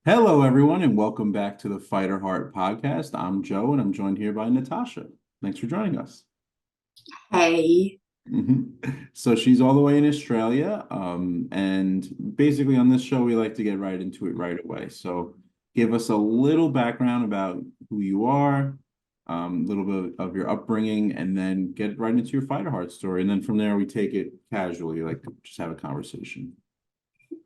Hello, everyone, and welcome back to the FighterHeart podcast. I'm Joe, and I'm joined here by Natasha. Thanks for joining us. Hey, So she's all the way in Australia, and basically on this show, we like to get right into it right away. So give us a little background about who you are, a little bit of your upbringing, and then get right into your FighterHeart story. And then from there, we take it casually, like just have a conversation.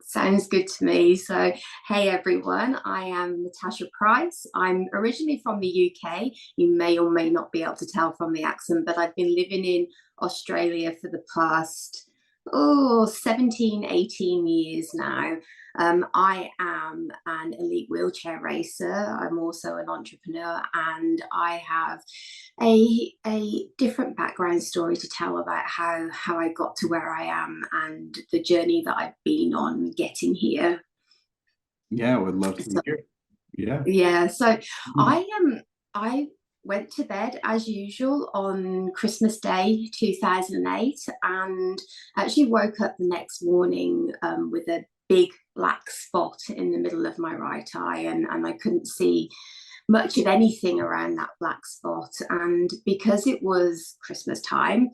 sounds good to me. So, hey everyone, I am Natasha Price. I'm originally from the UK. You may or may not be able to tell from the accent, but I've been living in Australia for the past 17, 18 years now. I am an elite wheelchair racer. I'm also an entrepreneur, and I have a different background story to tell about how I got to where I am and the journey that I've been on getting here. Yeah, I would love to So hear. Yeah. yeah, so I went to bed as usual on Christmas Day 2008 and actually woke up the next morning with a big black spot in the middle of my right eye, and I couldn't see much of anything around that black spot. And because it was Christmas time,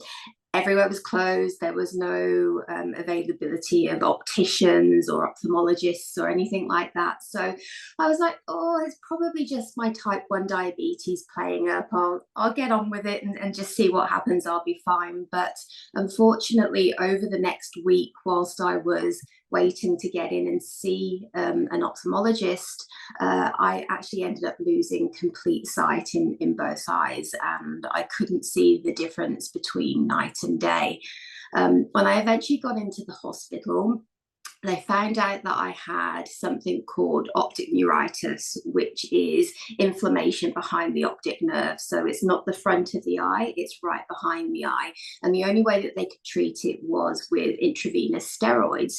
everywhere was closed. There was no availability of opticians or ophthalmologists or anything like that. So I was like, oh, it's probably just my type 1 diabetes playing up. I'll get on with it and just see what happens. I'll be fine. But unfortunately, over the next week, whilst I was waiting to get in and see an ophthalmologist, I actually ended up losing complete sight in both eyes, and I couldn't see the difference between night and day. When I eventually got into the hospital, they found out that I had something called optic neuritis, which is inflammation behind the optic nerve. So it's not the front of the eye, it's right behind the eye. And the only way that they could treat it was with intravenous steroids.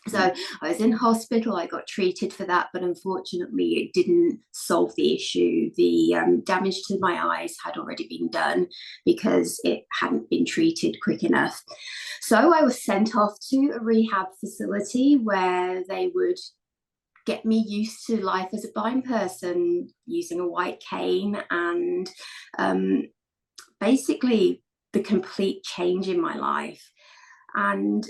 So I was in hospital, I got treated for that, but unfortunately it didn't solve the issue. The damage to my eyes had already been done because it hadn't been treated quick enough. So I was sent off to a rehab facility where they would get me used to life as a blind person using a white cane, and um, basically the complete change in my life. And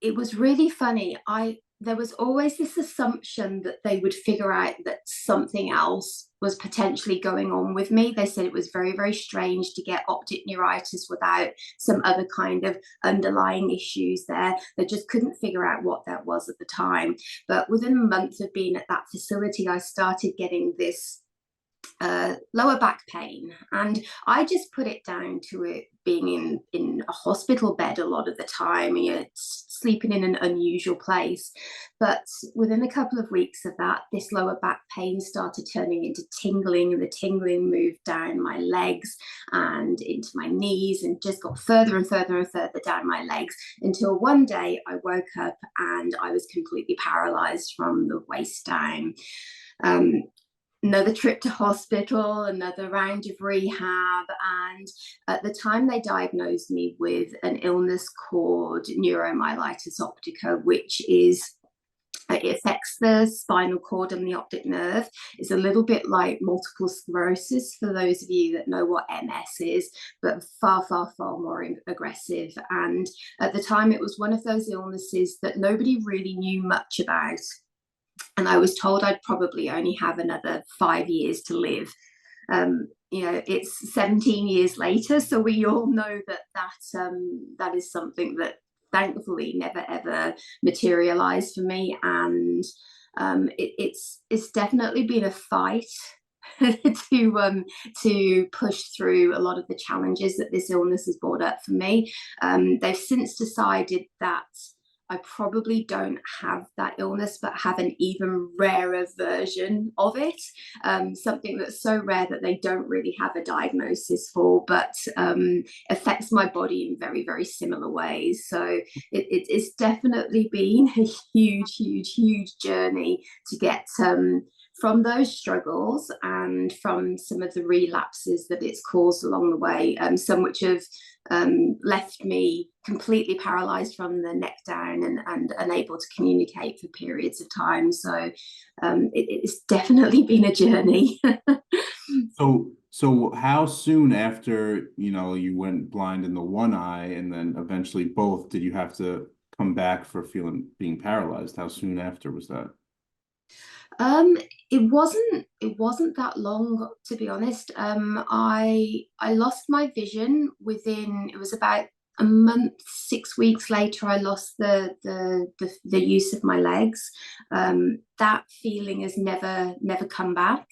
it was really funny. I There was always this assumption that they would figure out that something else was potentially going on with me. They said it was very, very strange to get optic neuritis without some other kind of underlying issues there. They just couldn't figure out what that was at the time. But within a month of being at that facility, I started getting this lower back pain, and I just put it down to it being in a hospital bed a lot of the time, you know, sleeping in an unusual place. But within a couple of weeks of that, this lower back pain started turning into tingling, and the tingling moved down my legs and into my knees and just got further and further and further down my legs, until one day I woke up and I was completely paralyzed from the waist down. um, Another trip to hospital, another round of rehab. And at the time, they diagnosed me with an illness called neuromyelitis optica, which is it affects the spinal cord and the optic nerve. It's a little bit like multiple sclerosis for those of you that know what MS is, but far, far, far more aggressive. And at the time, it was one of those illnesses that nobody really knew much about, and I was told I'd probably only have another 5 years to live. You know, it's 17 years later, so we all know that is something that thankfully never ever materialized for me, and it's definitely been a fight to push through a lot of the challenges that this illness has brought up for me. They've since decided that I probably don't have that illness, but have an even rarer version of it. Something that's so rare that they don't really have a diagnosis for, but affects my body in very, very similar ways. So it's definitely been a huge, huge, huge journey to get from those struggles and from some of the relapses that it's caused along the way, some which have left me completely paralyzed from the neck down and unable to communicate for periods of time. So it's definitely been a journey. So how soon after, you went blind in the one eye and then eventually both, did you have to come back for being paralyzed? How soon after was that? It wasn't that long, to be honest. I lost my vision within, it was about a month, 6 weeks later, I lost the use of my legs. That feeling has never come back.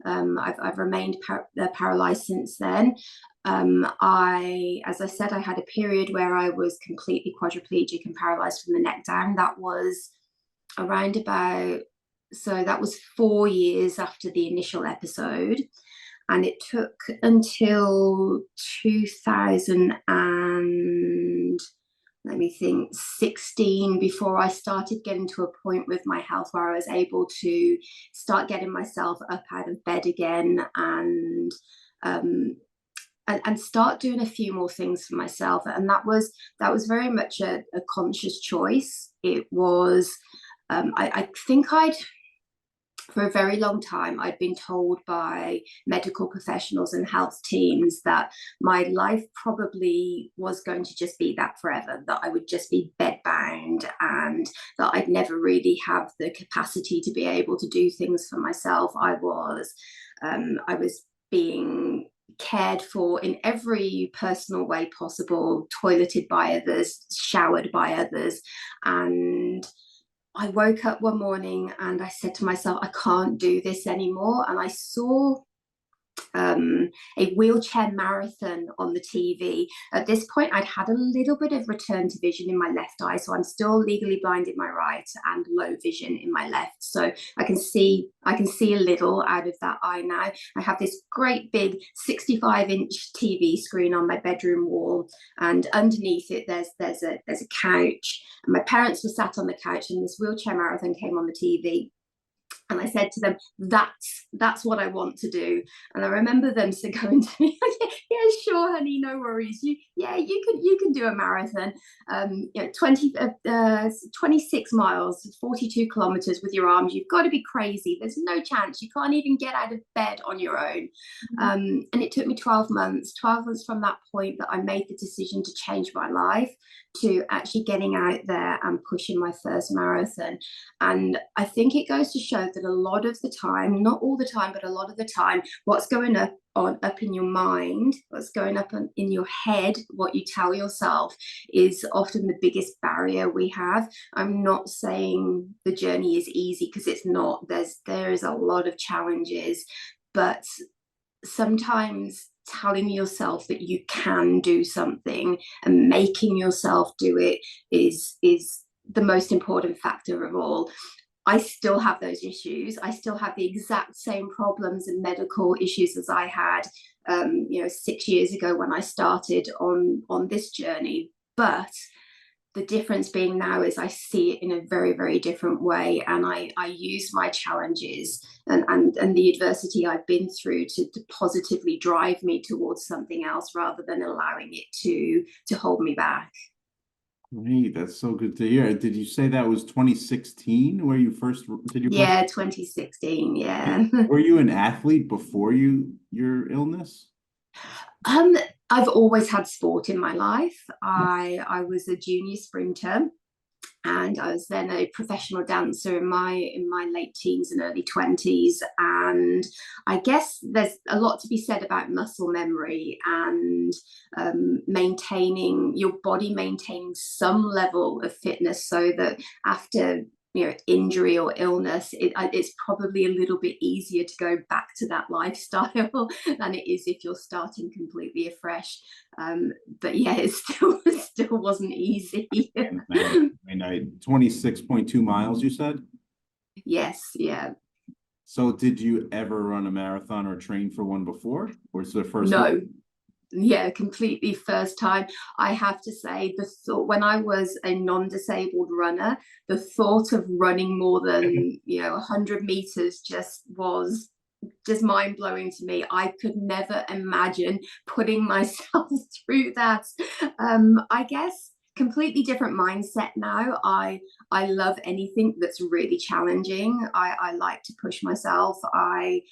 I've remained paralyzed since then. As I said, I had a period where I was completely quadriplegic and paralyzed from the neck down. That was around about, so that was 4 years after the initial episode, and it took until 2000 and, let me think, 16 before I started getting to a point with my health where I was able to start getting myself up out of bed again and start doing a few more things for myself. And that was very much a conscious choice. It was I think for a very long time, I'd been told by medical professionals and health teams that my life probably was going to just be that forever, that I would just be bedbound, and that I'd never really have the capacity to be able to do things for myself. I was being cared for in every personal way possible, toileted by others, showered by others. And I woke up one morning and I said to myself, I can't do this anymore. And I saw a wheelchair marathon on the TV. At this point, I'd had a little bit of return to vision in my left eye, so I'm still legally blind in my right and low vision in my left. So I can see a little out of that eye now. I have this great big 65-inch TV screen on my bedroom wall, and underneath it there's a couch. And my parents were sat on the couch, and this wheelchair marathon came on the TV. And I said to them, that's what I want to do. And I remember them going to me, yeah, sure, honey, no worries. You can do a marathon, 26 miles, 42 kilometers with your arms. You've got to be crazy. There's no chance. You can't even get out of bed on your own. And it took me 12 months from that point that I made the decision to change my life, to actually getting out there and pushing my first marathon. And I think it goes to show that a lot of the time, not all the time, but a lot of the time, what's going up in your mind, what's going up in your head, what you tell yourself, is often the biggest barrier we have. I'm not saying the journey is easy, because it's not. There is a lot of challenges, but sometimes telling yourself that you can do something and making yourself do it is the most important factor of all. I still have those issues. I still have the exact same problems and medical issues as I had 6 years ago when I started on this journey. But the difference being now is I see it in a very, very different way, and I use my challenges and the adversity I've been through to positively drive me towards something else, rather than allowing it to hold me back. Great, that's so good to hear. Did you say that was 2016 where you first did your first? Yeah, 2016, yeah. Were you an athlete before your illness? I've always had sport in my life. I was a junior sprinter, and I was then a professional dancer in my late teens and early 20s. And I guess there's a lot to be said about muscle memory and maintaining your body, maintaining some level of fitness, so that after injury or illness, it's probably a little bit easier to go back to that lifestyle than it is if you're starting completely afresh. But yeah, it still wasn't easy. I mean, 26.2 miles, you said? Yes, yeah. So did you ever run a marathon or train for one before? Or is it the first No. time? Yeah, completely first time. I have to say, the thought, when I was a non-disabled runner, the thought of running more than 100 meters just was just mind-blowing to me. I could never imagine putting myself through that. I guess completely different mindset now. I love anything that's really challenging. I like to push myself. I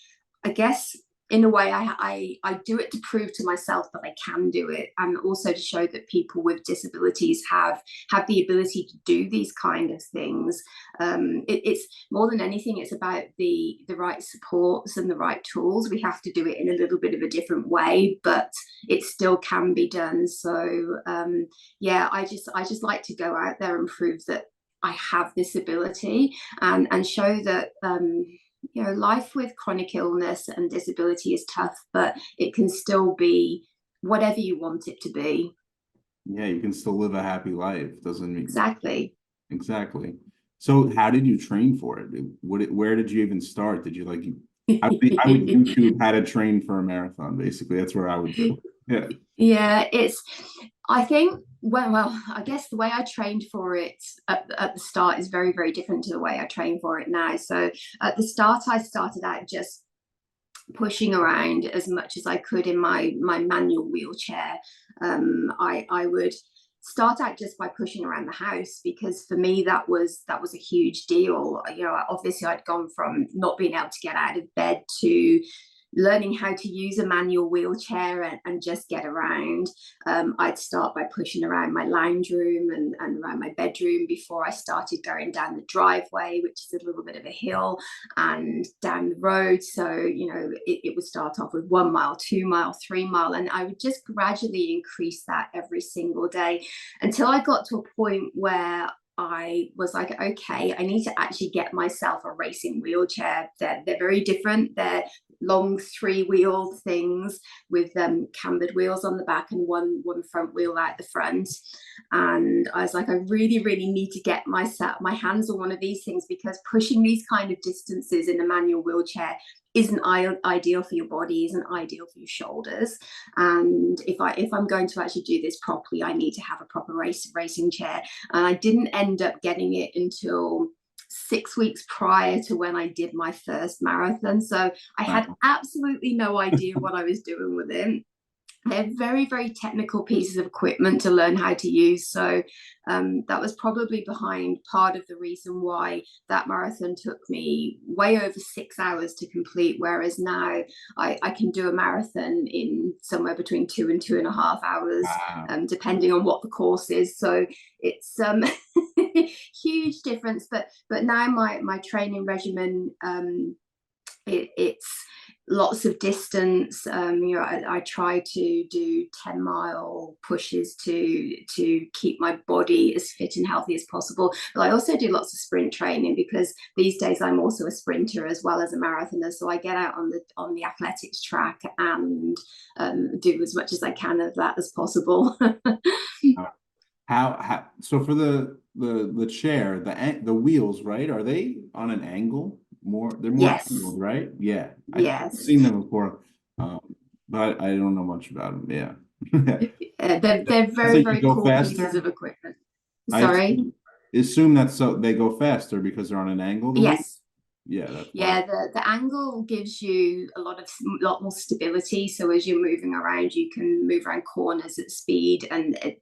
guess in a way I do it to prove to myself that I can do it, and also to show that people with disabilities have the ability to do these kind of things. It's more than anything, it's about the right supports and the right tools. We have to do it in a little bit of a different way, but it still can be done. So yeah, I just like to go out there and prove that I have this ability, and show that you know, life with chronic illness and disability is tough, but it can still be whatever you want it to be. Yeah, you can still live a happy life. Doesn't mean Exactly. exactly. So how did you train for it? Where did you even start? Did you like I would YouTube how to train for a marathon, basically. That's what I would do. Yeah. Yeah, I think, well, I guess the way I trained for it at the start is very, very different to the way I train for it now. So at the start, I started out just pushing around as much as I could in my manual wheelchair. I would start out just by pushing around the house, because for me that was a huge deal. You know, obviously I'd gone from not being able to get out of bed to learning how to use a manual wheelchair and just get around. I'd start by pushing around my lounge room and around my bedroom before I started going down the driveway, which is a little bit of a hill, and down the road. So, you know, it would start off with 1 mile, 2 mile, 3 mile, and I would just gradually increase that every single day until I got to a point where I was like, okay, I need to actually get myself a racing wheelchair. They're very different. They're long 3-wheeled things with cambered wheels on the back and one front wheel out the front. And I was like, I really, really need to get my hands on one of these things, because pushing these kind of distances in a manual wheelchair isn't ideal for your body, isn't ideal for your shoulders. And if I'm going to actually do this properly, I need to have a proper racing chair. And I didn't end up getting it until 6 weeks prior to when I did my first marathon. So I had absolutely no idea what I was doing with it. They're very, very technical pieces of equipment to learn how to use. So that was probably behind part of the reason why that marathon took me way over 6 hours to complete, whereas now I can do a marathon in somewhere between 2 and 2.5 hours, Wow. depending on what the course is. So it's huge difference. But now my training regimen, it's lots of distance. You know, I try to do 10-mile pushes to keep my body as fit and healthy as possible. But I also do lots of sprint training, because these days I'm also a sprinter as well as a marathoner. So I get out on the athletics track and do as much as I can of that as possible. How so for the chair, the wheels, right? Are they on an angle? They're more Yes. angled, right? Yeah. I've Yes. seen them before. Um, but I don't know much about them. Yeah. They're So very, you very go cool pieces faster? of equipment. I Sorry. assume that so they go faster because they're on an angle, the wheel? Yes. Yeah, that's why. Yeah, the angle gives you a lot more stability. So as you're moving around, you can move around corners at speed, and it's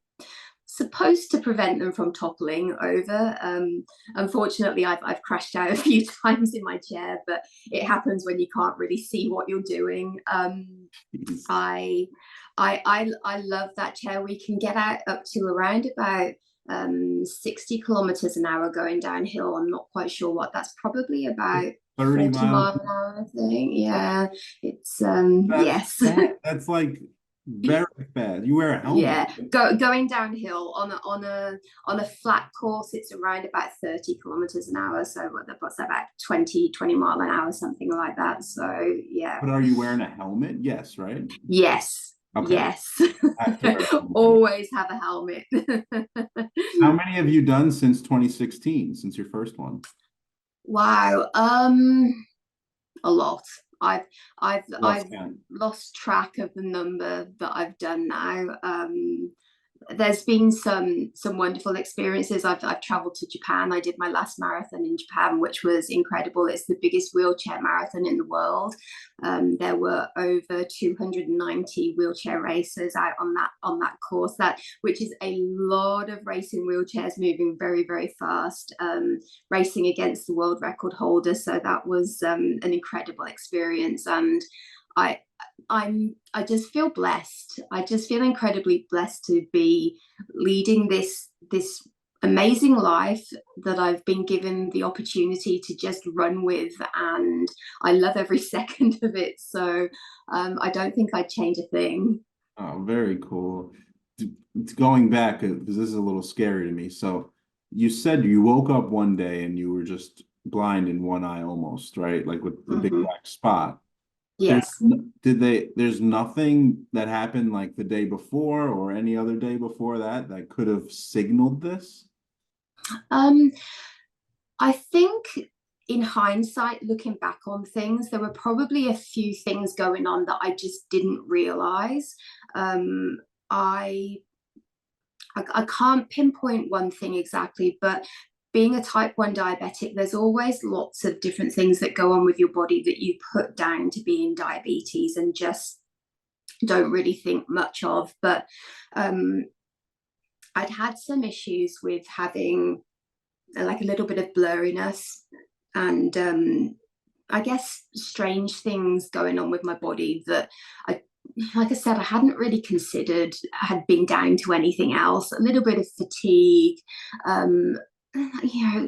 supposed to prevent them from toppling over. Unfortunately, I've crashed out a few times in my chair, but it happens when you can't really see what you're doing. I I love that chair. We can get out up to around about 60 kilometers an hour going downhill. I'm not quite sure what that's probably about. 30 40 miles. mile an hour, I think. Yeah, it's That's yes. that's like very fast. You wear a helmet. Yeah, going downhill on a flat course, it's around about 30 kilometers an hour. So what's that, about 20 mile an hour, something like that. So yeah. But are you wearing a helmet? Yes, right? Yes. Okay. Yes. I have to wear a helmet. Always have a helmet. How many have you done since 2016, since your first one? Wow. A lot. I've Lost I've count. lost track of the number that I've done now. there's been some wonderful experiences. I've traveled to Japan. I did my last marathon in Japan, which was incredible. It's the biggest wheelchair marathon in the world. There were over 290 wheelchair racers out on that course, which is a lot of racing wheelchairs moving very, very fast, racing against the world record holder. So that was an incredible experience, and I I just feel blessed. I just feel incredibly blessed to be leading this amazing life that I've been given the opportunity to just run with, and I love every second of it. So I don't think I'd change a thing. Oh, very cool. Going back, because this is a little scary to me. So you said you woke up one day and you were just blind in one eye almost, right? Like with the big black spot. Yes. There's nothing that happened like the day before or any other day before that that could have signaled this? I think in hindsight, looking back on things, there were probably a few things going on that I just didn't realize. Um, I I can't pinpoint one thing exactly, but being a type 1 diabetic, there's always lots of different things that go on with your body that you put down to being diabetes and just don't really think much of. But I'd had some issues with having like a little bit of blurriness and I guess strange things going on with my body that like I said, I hadn't really considered had been down to anything else. A little bit of fatigue, um,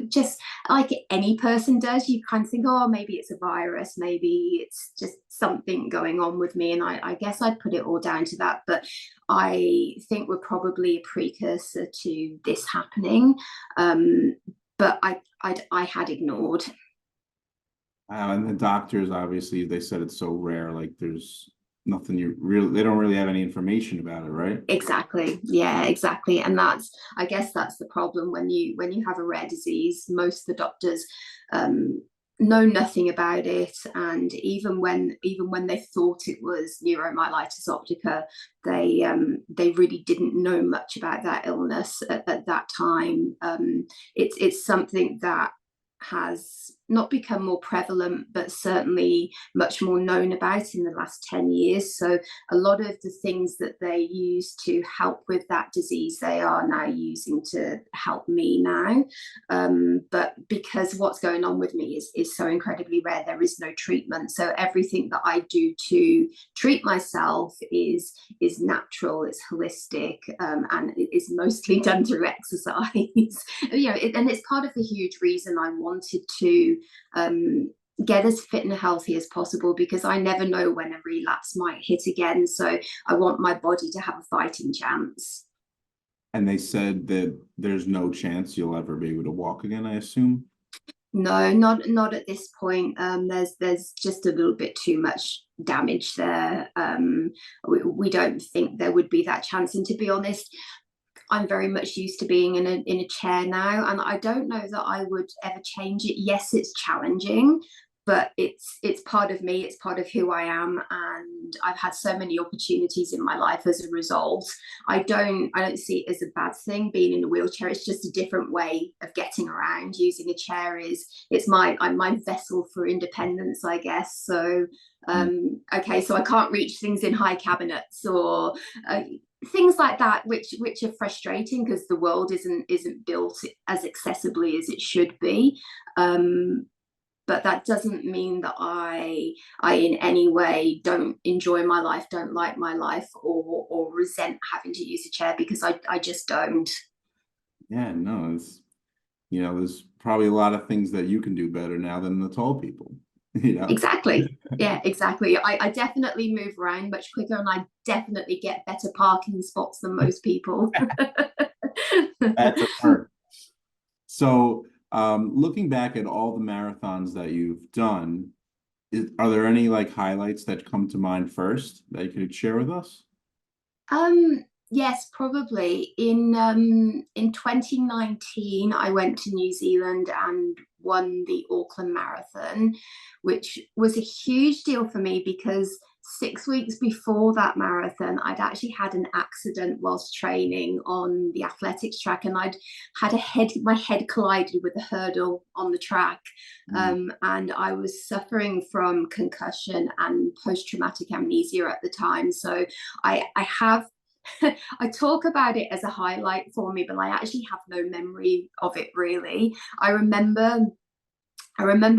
just like any person does, you kind of think, oh, maybe it's a virus, maybe it's just something going on with me. And I guess I'd put it all down to that. But I think we're probably a precursor to this happening. But I had ignored. And the doctors, obviously, they said it's so rare, like there's nothing they don't really have any information about it, right? Exactly. Yeah, exactly. And I guess that's the problem when you have a rare disease. Most of the doctors know nothing about it, and even when they thought it was neuromyelitis optica, they really didn't know much about that illness at that time. It's something that has not become more prevalent, but certainly much more known about in the last 10 years. So a lot of the things that they use to help with that disease, they are now using to help me now. But because what's going on with me is so incredibly rare, there is no treatment. So everything that I do to treat myself is natural, it's holistic, and it is mostly done through exercise. And it's part of the huge reason I wanted to get as fit and healthy as possible, because I never know when a relapse might hit again. So I want my body to have a fighting chance. And they said that there's no chance you'll ever be able to walk again, I assume? No, not at this point. There's just a little bit too much damage there. We don't think there would be that chance. And to be honest, I'm very much used to being in a chair now, and I don't know that I would ever change it. Yes, it's challenging, but it's part of me, it's part of who I am, and I've had so many opportunities in my life as a result. I don't see it as a bad thing being in a wheelchair. It's just a different way of getting around. Using a chair it's my vessel for independence, I guess. So okay, so I can't reach things in high cabinets or things like that, which are frustrating because the world isn't built as accessibly as it should be. But that doesn't mean that I in any way don't enjoy my life, don't like my life, or resent having to use a chair, because I just don't. Yeah, no, there's probably a lot of things that you can do better now than the tall people, Exactly. Yeah, exactly. I definitely move around much quicker, and I definitely get better parking spots than most people. That's a perk. So, looking back at all the marathons that you've done, are there any like highlights that come to mind first that you could share with us? Yes, probably. In 2019, I went to New Zealand and won the Auckland Marathon, which was a huge deal for me because 6 weeks before that marathon, I'd actually had an accident whilst training on the athletics track, and I'd had my head collided with a hurdle on the track. And I was suffering from concussion and post-traumatic amnesia at the time. So I have I talk about it as a highlight for me, but I actually have no memory of it really. I remember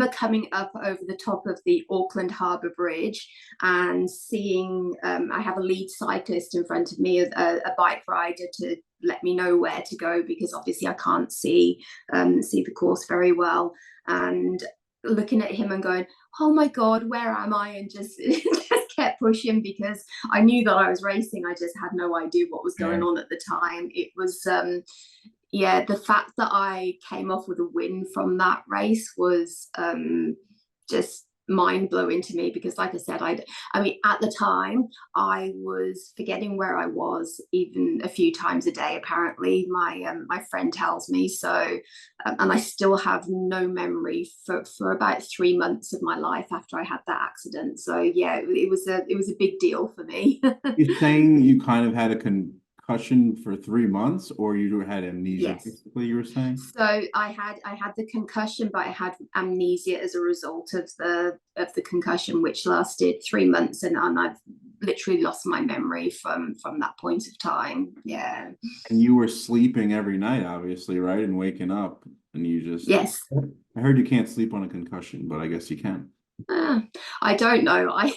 coming up over the top of the Auckland Harbour Bridge and seeing, I have a lead cyclist in front of me, a bike rider to let me know where to go, because obviously I can't see the course very well. And looking at him and going, oh my God, where am I? And just, just kept pushing, because I knew that I was racing. I just had no idea what was going on at the time. It was, yeah, the fact that I came off with a win from that race was just mind-blowing to me, because like I said, I mean, at the time I was forgetting where I was even a few times a day, apparently. My friend tells me so. And I still have no memory for about 3 months of my life after I had that accident. So yeah, it was a big deal for me. You're saying you kind of had a concussion for 3 months, or you had amnesia, Yes. basically, you were saying? So I had the concussion, but I had amnesia as a result of the concussion, which lasted 3 months, and I've literally lost my memory from that point of time. Yeah. And you were sleeping every night, obviously, right? And waking up, and you just, Yes. I heard you can't sleep on a concussion, but I guess you can. I don't know. I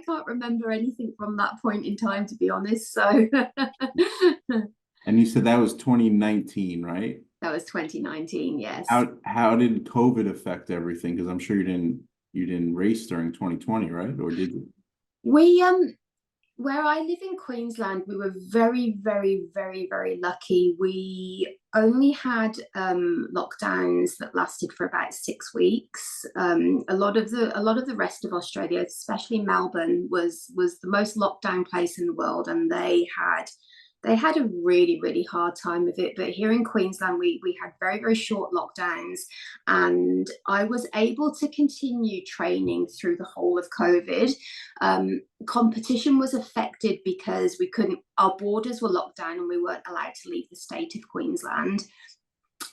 can't remember anything from that point in time, to be honest. So And you said that was 2019, right? that was 2019. Yes. How did COVID affect everything? Because I'm sure you didn't race during 2020, right? Or did you? We Where I live in Queensland, we were very, very, very, very lucky. We only had lockdowns that lasted for about 6 weeks. A lot of the rest of Australia, especially Melbourne, was the most locked down place in the world, and they had a really, really hard time of it. But here in Queensland, we had very, very short lockdowns, and I was able to continue training through the whole of COVID. Competition was affected because our borders were locked down and we weren't allowed to leave the state of Queensland.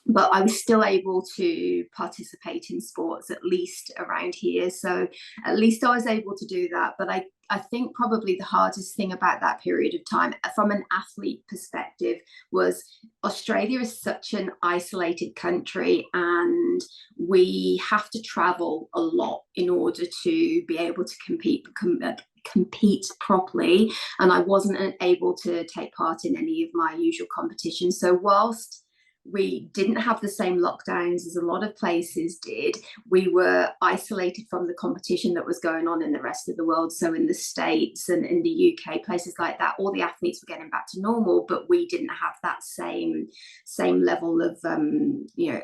But I was still able to participate in sports, at least around here. So at least I was able to do that. But I think probably the hardest thing about that period of time, from an athlete perspective, was Australia is such an isolated country, and we have to travel a lot in order to be able to compete properly. And I wasn't able to take part in any of my usual competitions. So whilst we didn't have the same lockdowns as a lot of places did, we were isolated from the competition that was going on in the rest of the world. So in the States and in the UK, places like that, all the athletes were getting back to normal, but we didn't have that same level of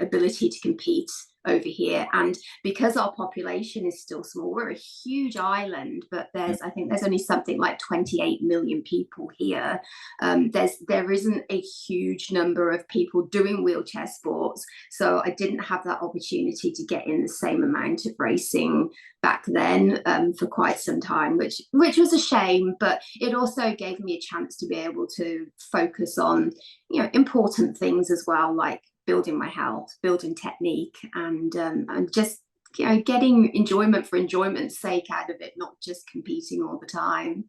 ability to compete over here. And because our population is still small, we're a huge island, but I think there's only something like 28 million people here. There isn't a huge number of people doing wheelchair sports, so I didn't have that opportunity to get in the same amount of racing back then for quite some time, which was a shame. But it also gave me a chance to be able to focus on important things as well, like building my health, building technique, and just getting enjoyment for enjoyment's sake out of it, not just competing all the time.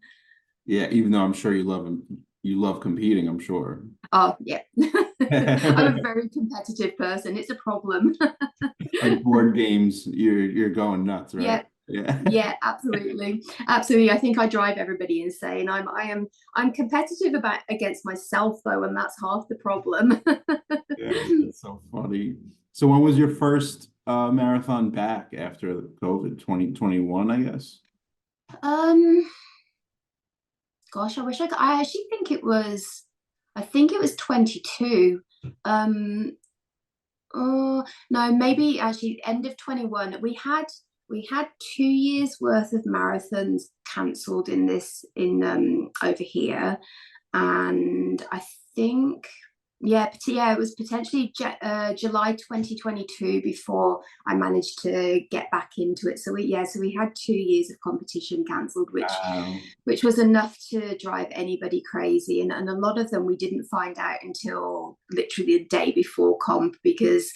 Yeah, even though I'm sure you love competing, I'm sure. Oh yeah. I'm a very competitive person. It's a problem. Like board games, you're going nuts, right? Yeah. Yeah, absolutely. Absolutely. I think I drive everybody insane. I'm competitive against myself though, and that's half the problem. Yeah, that's so funny. So when was your first marathon back after COVID? 2021, I guess. Gosh, I actually think it was 22. Oh no, maybe actually end of 21. We had 2 years worth of marathons cancelled in over here, and I think Yeah, it was potentially July 2022 before I managed to get back into it. So we had 2 years of competition cancelled, Wow. which was enough to drive anybody crazy. And a lot of them we didn't find out until literally the day before comp, because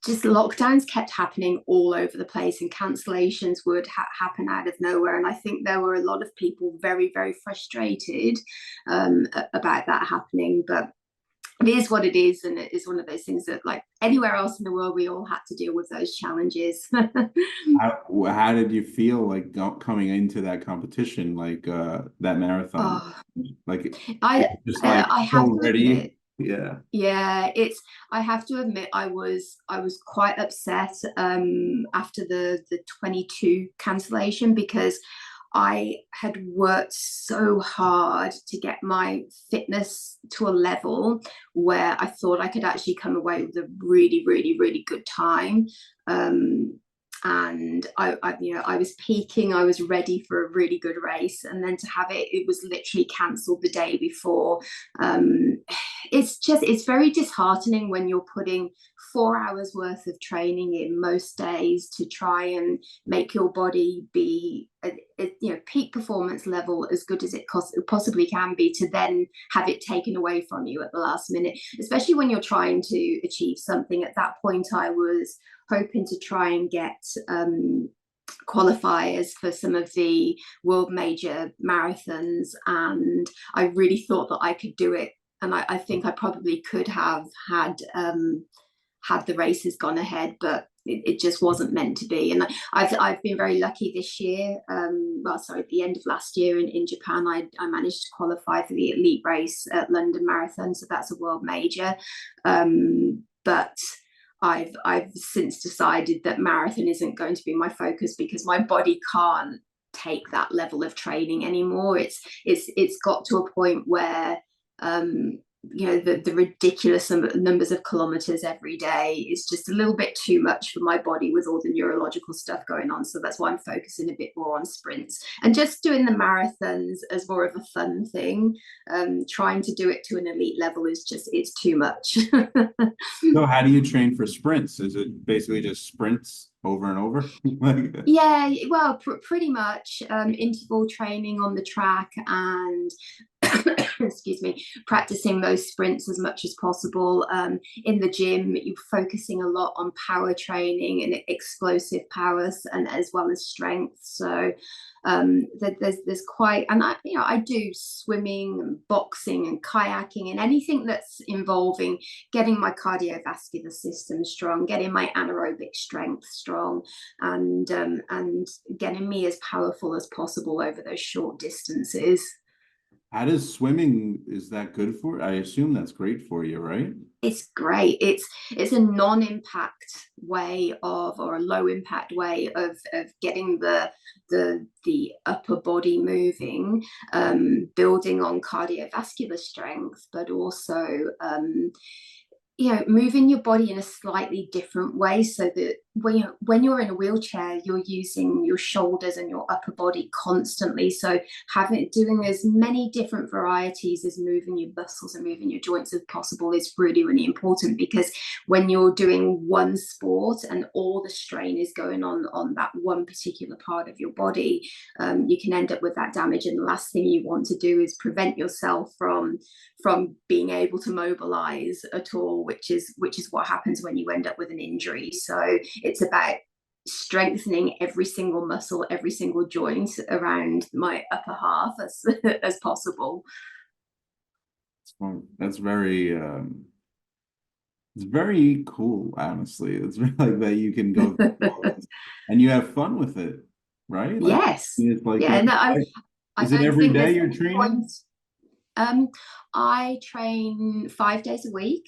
just lockdowns kept happening all over the place, and cancellations would happen out of nowhere. And I think there were a lot of people very, very frustrated about that happening. But it is what it is, and it is one of those things that, like anywhere else in the world, we all had to deal with those challenges. How did you feel like coming into that competition, like that marathon? Oh, Like I just like I so have to ready? admit, Yeah. yeah, I have to admit, I was quite upset after the 22 cancellation, because I had worked so hard to get my fitness to a level where I thought I could actually come away with a really, really, really good time. And I was peaking. I was ready for a really good race, and then to have it was literally cancelled the day before. It's very disheartening when you're putting 4 hours worth of training in most days to try and make your body be peak performance level as good as it possibly can be, to then have it taken away from you at the last minute, especially when you're trying to achieve something. At that point I was hoping to try and get qualifiers for some of the world major marathons, and I really thought that I could do it. And I think I probably could have had the races gone ahead, but it just wasn't meant to be. And I've been very lucky this year. At the end of last year in Japan, I managed to qualify for the elite race at London Marathon, so that's a world major. But I've since decided that marathon isn't going to be my focus, because my body can't take that level of training anymore. It's got to a point where the ridiculous numbers of kilometers every day is just a little bit too much for my body, with all the neurological stuff going on. So that's why I'm focusing a bit more on sprints and just doing the marathons as more of a fun thing. Trying to do it to an elite level it's too much. So how do you train for sprints? Is it basically just sprints over and over? Yeah, well, pretty much interval training on the track, and excuse me, practicing those sprints as much as possible. In the gym, you're focusing a lot on power training and explosive powers, and as well as strength. So there's quite, and I do swimming and boxing and kayaking, and anything that's involving getting my cardiovascular system strong, getting my anaerobic strength strong, and getting me as powerful as possible over those short distances. How does swimming, is that good for? I assume that's great for you, right? It's great. It's a non-impact way of, or a low impact way of getting the upper body moving, building on cardiovascular strength, but also moving your body in a slightly different way, so that when you're in a wheelchair, you're using your shoulders and your upper body constantly. So doing as many different varieties as moving your muscles and moving your joints as possible is really, really important, because when you're doing one sport and all the strain is going on that one particular part of your body, you can end up with that damage. And the last thing you want to do is prevent yourself from being able to mobilize at all, which is what happens when you end up with an injury. So it's about strengthening every single muscle, every single joint around my upper half as possible. Well, that's very it's very cool, honestly. It's really like that you can go and you have fun with it, right? Like Yes. it's like Yeah, no, I is it don't every think day there's you're any training? point. I train 5 days a week,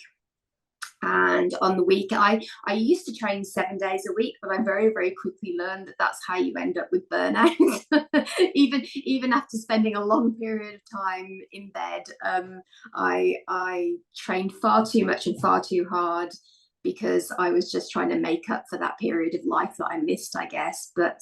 and on the week I used to train 7 days a week, but I very, very quickly learned that that's how you end up with burnout. Even after spending a long period of time in bed, I trained far too much and far too hard, because I was just trying to make up for that period of life that I missed, I guess. But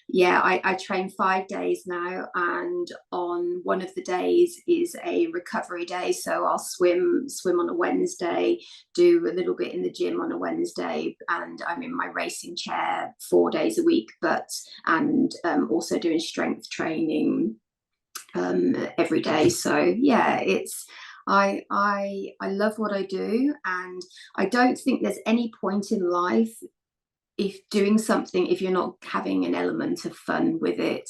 yeah, I train 5 days now, and on one of the days is a recovery day. So I'll swim on a Wednesday, do a little bit in the gym on a Wednesday, and I'm in my racing chair 4 days a week, but and also doing strength training every day. So yeah, it's I love what I do, and I don't think there's any point in life if doing something, if you're not having an element of fun with it,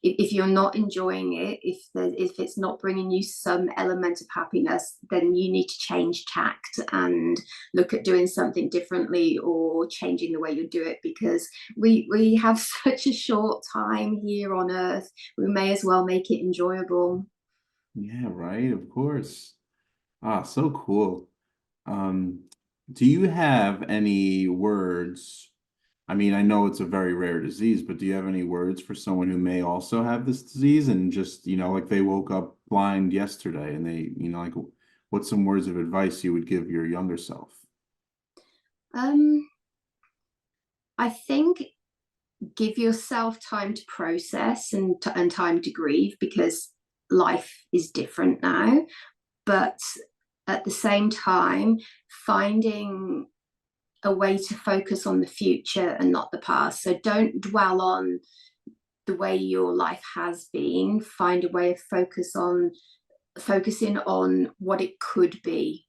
if you're not enjoying it, if it's not bringing you some element of happiness, then you need to change tact and look at doing something differently or changing the way you do it, because we have such a short time here on earth. We may as well make it enjoyable. Yeah, right, of course. Ah, so cool. Um, do you have any words? I mean, I know it's a very rare disease, but do you have any words for someone who may also have this disease and just, like they woke up blind yesterday and they, like what's some words of advice you would give your younger self? um I think give yourself time to process and time to grieve, because life is different now. But at the same time, finding a way to focus on the future and not the past. So don't dwell on the way your life has been. Find a way of focusing on what it could be.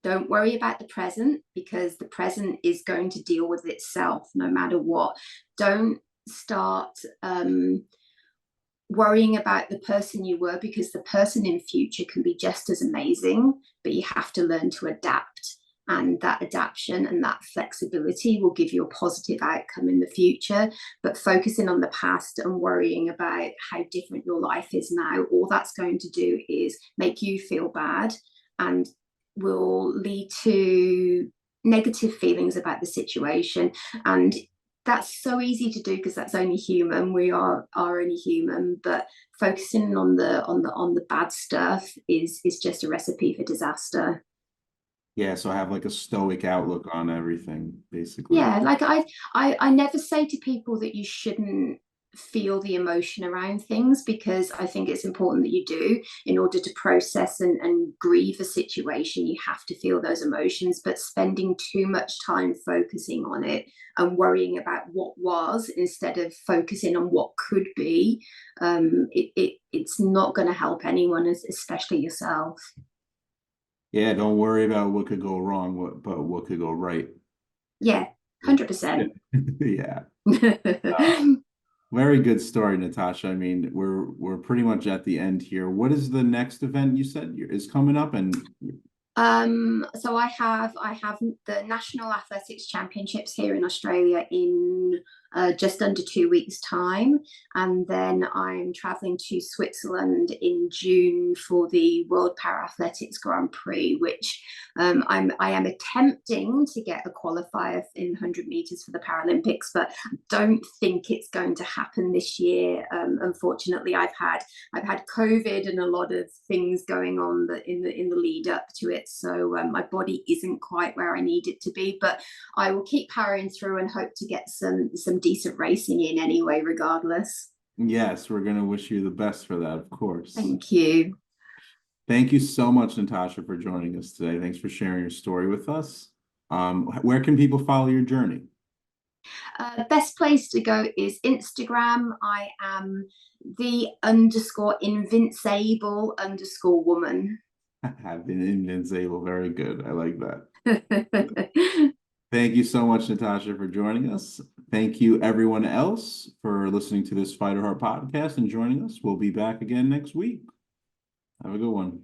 Don't worry about the present, because the present is going to deal with itself no matter what. Don't start worrying about the person you were, because the person in future can be just as amazing, but you have to learn to adapt. And that adaptation and that flexibility will give you a positive outcome in the future. But focusing on the past and worrying about how different your life is now, all that's going to do is make you feel bad and will lead to negative feelings about the situation. And that's so easy to do, because that's only human. We are only human. But focusing on the bad stuff is just a recipe for disaster. Yeah, so have like a stoic outlook on everything, basically. Yeah, like I never say to people that you shouldn't feel the emotion around things, because I think it's important that you do. In order to process and grieve a situation, you have to feel those emotions. But spending too much time focusing on it and worrying about what was instead of focusing on what could be, it's not going to help anyone, especially yourself. Yeah, don't worry about what could go wrong, but what could go right. Yeah, Yeah. 100%. Yeah. Very good story, Natasha. I mean, we're pretty much at the end here. What is the next event you said is coming up? And So I have the National Athletics Championships here in Australia in just under 2 weeks' time, and then I'm traveling to Switzerland in June for the World Para-Athletics Grand Prix, which I am attempting to get a qualifier in 100 meters for the Paralympics, but don't think it's going to happen this year. Unfortunately, I've had COVID and a lot of things going on in the lead up to it, so my body isn't quite where I need it to be. But I will keep powering through and hope to get some decent racing in anyway, regardless. yes, we're gonna wish you the best for that, of course. Thank you. Thank you so much, Natasha, for joining us today. Thanks for sharing your story with us. Where can people follow your journey? Best place to go is Instagram. I am the underscore invincible underscore woman. Have been invincible. Very good. I like that. Thank you so much, Natasha, for joining us. Thank you, everyone else, for listening to this Fighter Heart podcast and joining us. We'll be back again next week. Have a good one.